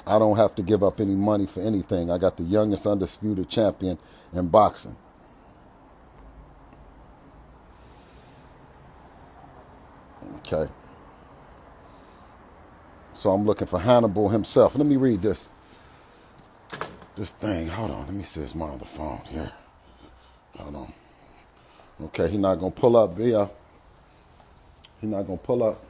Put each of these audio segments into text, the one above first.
I don't have to give up any money for anything. I got the youngest undisputed champion in boxing. Okay. So I'm looking for Hannibal himself. Let me read this thing. Hold on. Let me see his mom on the phone here. Hold on. Okay, he's not going to pull up, Via. He's not going to pull up.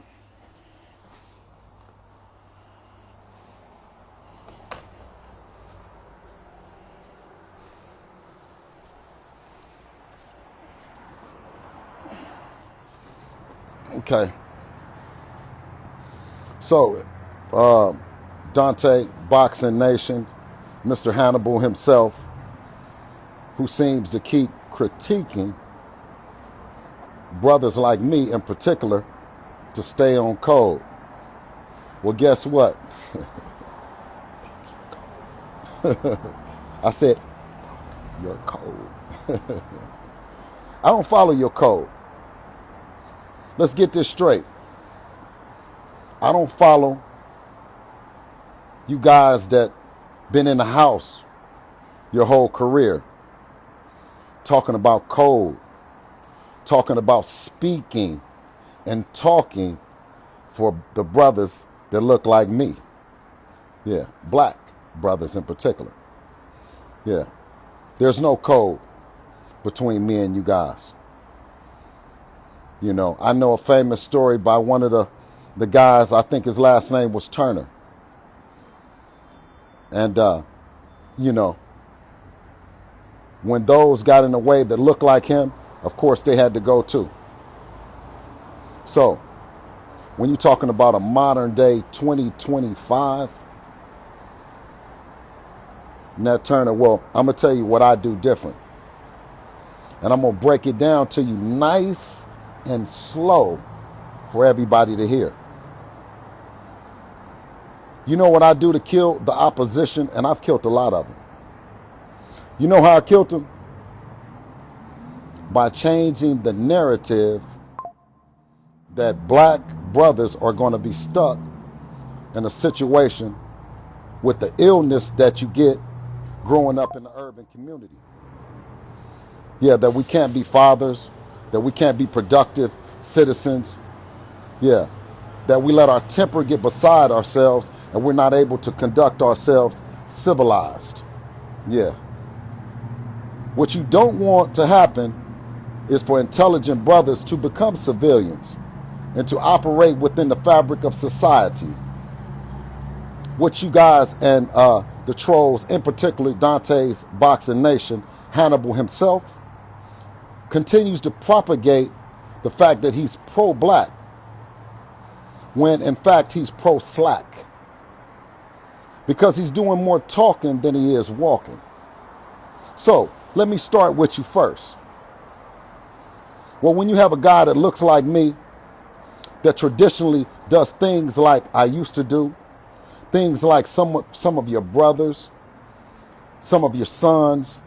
Okay. So, Dante, Boxing Nation, Mr. Hannibal himself, who seems to keep critiquing brothers like me in particular to stay on code. Well, guess what? I said, your code. I don't follow your code. Let's get this straight. I don't follow you guys that been in the house your whole career talking about code, talking about speaking and talking for the brothers that look like me. Yeah, black brothers in particular. Yeah, there's no code between me and you guys. You know, I know a famous story by one of the guys, I think his last name was Turner. And, you know, when those got in the way that looked like him, of course they had to go too. So, when you're talking about a modern day 2025, Nat Turner, well, I'm going to tell you what I do different. And I'm going to break it down to you nice and slow for everybody to hear. You know what I do to kill the opposition? And I've killed a lot of them. You know how I killed them? By changing the narrative that black brothers are going to be stuck in a situation with the illness that you get growing up in the urban community. Yeah, that we can't be fathers, that we can't be productive citizens. Yeah, that we let our temper get beside ourselves and we're not able to conduct ourselves civilized. Yeah. What you don't want to happen is for intelligent brothers to become civilians and to operate within the fabric of society. What you guys and the trolls, in particular Dante's Boxing Nation, Hannibal himself, continues to propagate the fact that he's pro-black when in fact he's pro-slack, because he's doing more talking than he is walking. So let me start with you first. Well, when you have a guy that looks like me, that traditionally does things like I used to do, things like some of your brothers, some of your sons,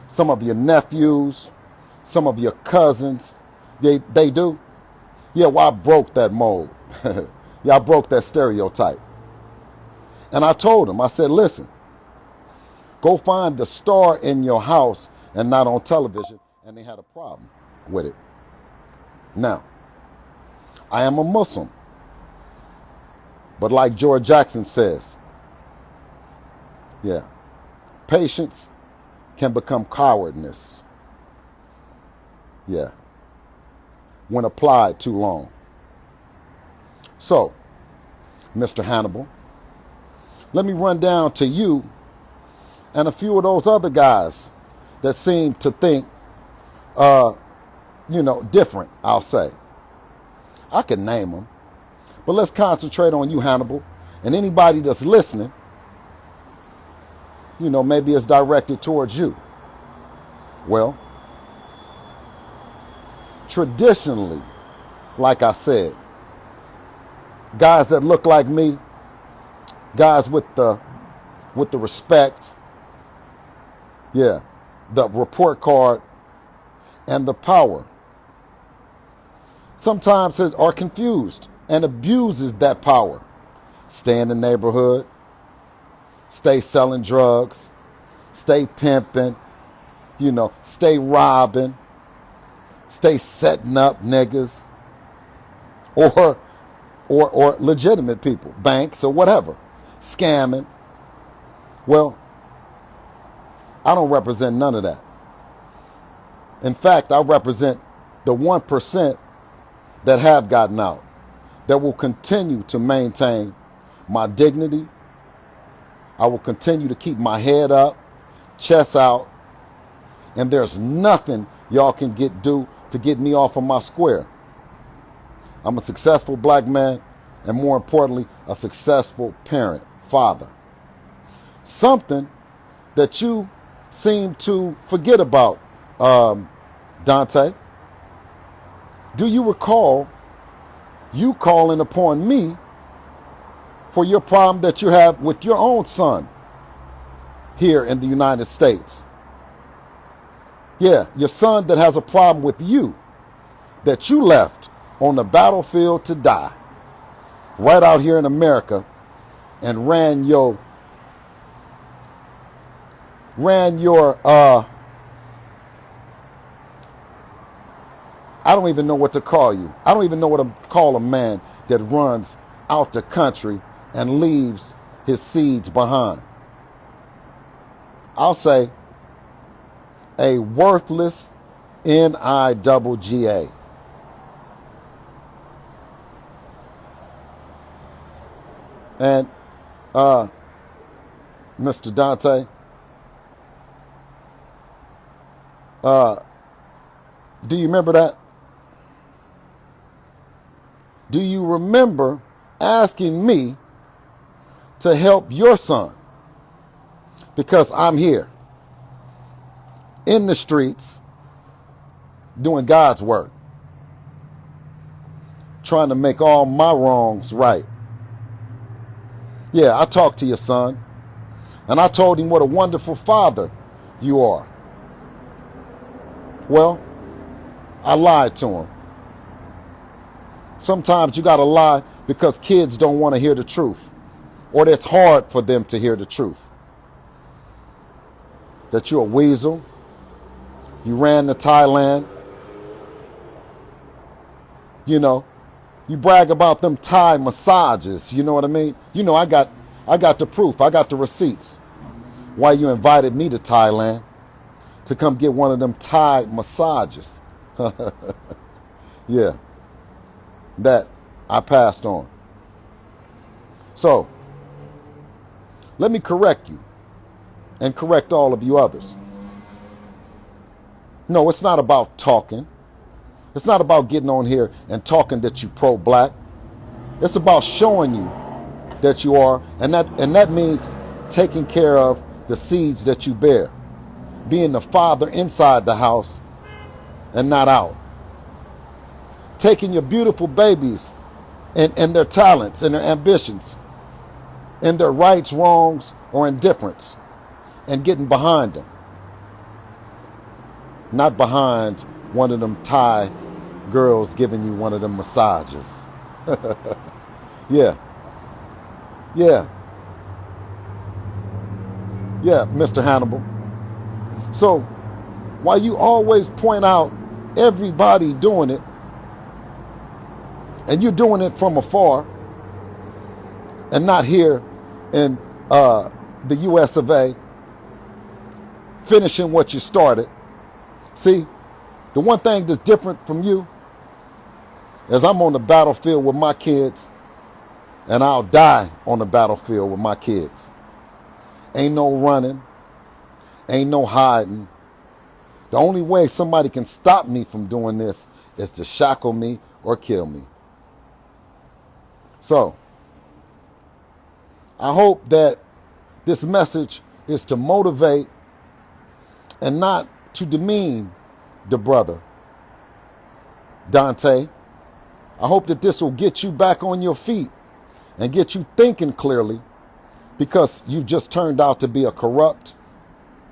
some of your nephews, some of your cousins, they do. Yeah, well, I broke that mold. Yeah, I broke that stereotype. And I told him, I said, listen, go find the star in your house and not on television. And they had a problem with it. Now, I am a Muslim. But like George Jackson says, yeah, patience can become cowardice. Yeah, when applied too long. So, Mr. Hannibal, let me run down to you and a few of those other guys that seem to think, different, I'll say. I can name them, but let's concentrate on you, Hannibal, and anybody that's listening, maybe it's directed towards you. Well, traditionally, like I said, guys that look like me, guys with the respect, yeah, the report card, and the power, sometimes are confused and abuses that power. Stay in the neighborhood, stay selling drugs, stay pimping, stay robbing, stay setting up niggas, or legitimate people, banks or whatever, scamming. Well, I don't represent none of that. In fact, I represent the 1% that have gotten out, that will continue to maintain my dignity. I will continue to keep my head up, chest out, and there's nothing y'all can do to get me off of my square. I'm a successful black man, and more importantly, a successful parent, father. Something that you seem to forget about, Dante. Do you recall you calling upon me for your problem that you have with your own son here in the United States? Yeah, your son that has a problem with you, that you left on the battlefield to die, right out here in America, and ran your I don't even know what to call you. I don't even know what to call a man that runs out the country and leaves his seeds behind. I'll say a worthless NIGGA. And Mr. Dante, do you remember that? Do you remember asking me to help your son? Because I'm here in the streets doing God's work, trying to make all my wrongs right. Yeah, I talked to your son, and I told him what a wonderful father you are. Well, I lied to him. Sometimes you got to lie because kids don't want to hear the truth, or it's hard for them to hear the truth. That you're a weasel. You ran to Thailand. You brag about them Thai massages. You know what I mean? I got the proof. I got the receipts. Why you invited me to Thailand to come get one of them Thai massages. Yeah. That I passed on. So, let me correct you and correct all of you others. No, it's not about talking. It's not about getting on here and talking that you pro-black. It's about showing you that you are, and that means taking care of the seeds that you bear, being the father inside the house and not out. Taking your beautiful babies and their talents and their ambitions and their rights, wrongs, or indifference and getting behind them. Not behind one of them Thai girls giving you one of them massages. Yeah. Yeah. Yeah, Mr. Hannibal. So, while you always point out everybody doing it, and you're doing it from afar, and not here in the US of A, finishing what you started. See, the one thing that's different from you is I'm on the battlefield with my kids, and I'll die on the battlefield with my kids. Ain't no running, ain't no hiding. The only way somebody can stop me from doing this is to shackle me or kill me. So, I hope that this message is to motivate and not to demean the brother, Dante. I hope that this will get you back on your feet and get you thinking clearly, because you just turned out to be a corrupt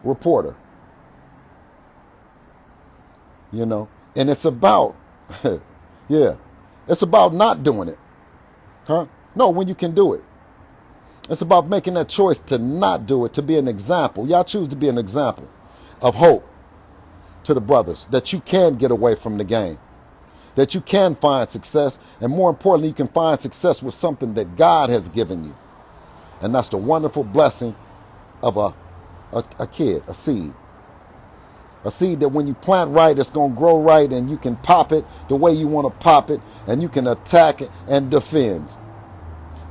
reporter. And it's about, yeah, it's about not doing it. Huh? No, when you can do it. It's about making that choice to not do it, to be an example. Y'all choose to be an example of hope to the brothers, that you can get away from the game, that you can find success, and more importantly, you can find success with something that God has given you. And that's the wonderful blessing of a kid, a seed. A seed that when you plant right, it's going to grow right, and you can pop it the way you want to pop it, and you can attack it and defend.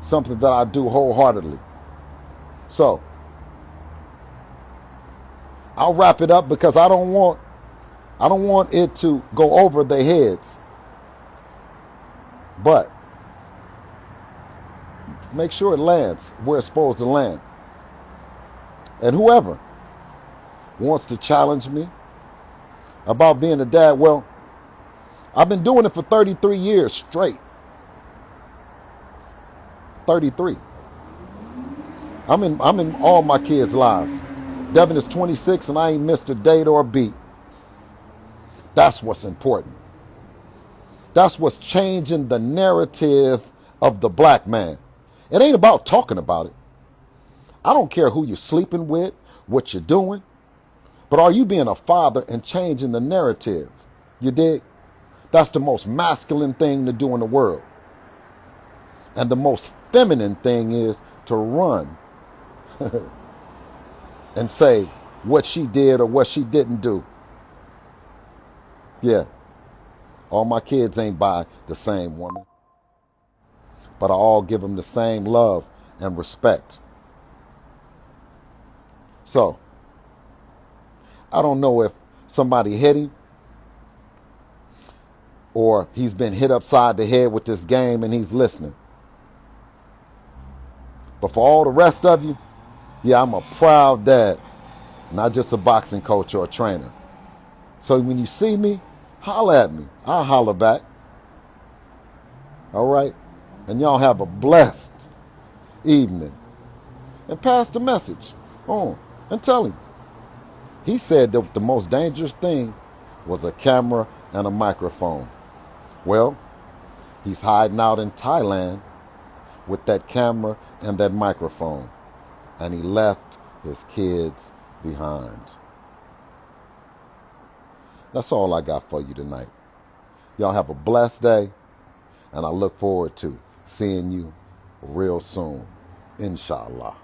Something that I do wholeheartedly. So, I'll wrap it up because I don't want it to go over their heads. But make sure it lands where it's supposed to land. And whoever wants to challenge me about being a dad, well, I've been doing it for 33 years straight. 33. I'm in all my kids' lives. Devin is 26 and I ain't missed a date or a beat. That's what's important. That's what's changing the narrative of the black man. It ain't about talking about it. I don't care who you're sleeping with, what you're doing, but are you being a father and changing the narrative? You dig? That's the most masculine thing to do in the world. And the most feminine thing is to run and say what she did or what she didn't do. Yeah. All my kids ain't by the same woman, but I all give them the same love and respect. So, I don't know if somebody hit him or he's been hit upside the head with this game and he's listening. But for all the rest of you, yeah, I'm a proud dad, not just a boxing coach or a trainer. So when you see me, holler at me. I'll holler back. All right? And y'all have a blessed evening. And pass the message on and tell him. He said that the most dangerous thing was a camera and a microphone. Well, he's hiding out in Thailand with that camera and that microphone. And he left his kids behind. That's all I got for you tonight. Y'all have a blessed day, and I look forward to seeing you real soon, inshallah.